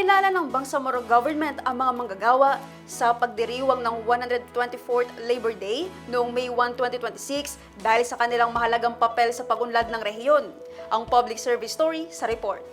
Kinilala ng Bangsamoro government ang mga manggagawa sa pagdiriwang ng 124th Labor Day noong May 1, 2026 dahil sa kanilang mahalagang papel sa pagunlad ng rehiyon. Ang public service story sa report.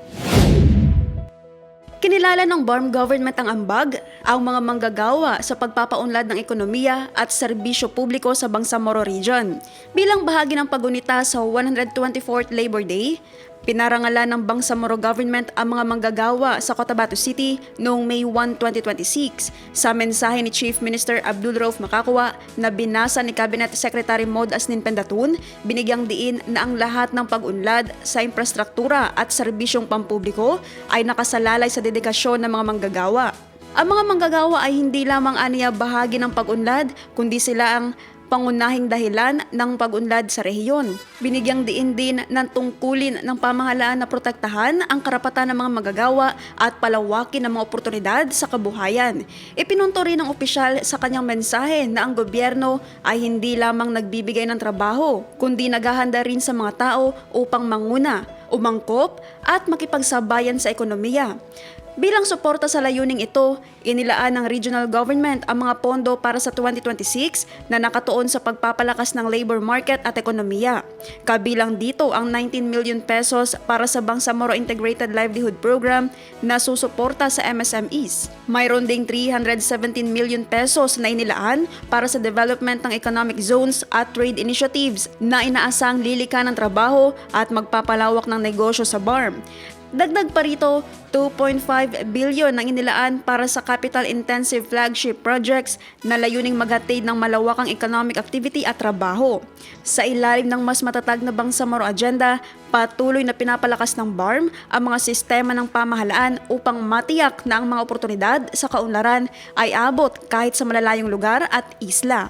Kinilala ng BARM government ang ambag, ang mga manggagawa sa pagpapaunlad ng ekonomiya at serbisyo publiko sa Bangsamoro Region. Bilang bahagi ng pagunita sa 124th Labor Day, pinarangalan ng Bangsamoro government ang mga manggagawa sa Cotabato City noong May 1, 2026. Sa mensahe ni Chief Minister Abdul Rauf Makakwa na binasa ni Cabinet Secretary Maud Asnin Pendatun, binigyang diin na ang lahat ng pag-unlad sa infrastruktura at serbisyong pampubliko ay nakasalalay sa dedikasyon ng mga manggagawa. Ang mga manggagawa ay hindi lamang aniya bahagi ng pag-unlad, kundi sila ang pangunahing dahilan ng pag-unlad sa rehiyon. Binigyang diin din ng tungkulin ng pamahalaan na protektahan ang karapatan ng mga manggagawa at palawakin ang mga oportunidad sa kabuhayan. Ipinunto rin ng opisyal sa kanyang mensahe na ang gobyerno ay hindi lamang nagbibigay ng trabaho, kundi naghahanda rin sa mga tao upang manguna, umangkop at makipagsabayan sa ekonomiya. Bilang suporta sa layuning ito, inilaan ng regional government ang mga pondo para sa 2026 na nakatuon sa pagpapalakas ng labor market at ekonomiya. Kabilang dito ang 19 million pesos para sa Bangsamoro Integrated Livelihood Program na susuporta sa MSMEs. Mayroon ding 317 million pesos na inilaan para sa development ng economic zones at trade initiatives na inaasang lilikan ng trabaho at magpapalawak ng negosyo sa BARM. Dagdag pa rito, 2.5 billion ang inilaan para sa capital-intensive flagship projects na layuning maghatid ng malawakang economic activity at trabaho. Sa ilalim ng mas matatag na Bangsamoro agenda, patuloy na pinapalakas ng BARM ang mga sistema ng pamahalaan upang matiyak na ang mga oportunidad sa kaunlaran ay abot kahit sa malalayong lugar at isla.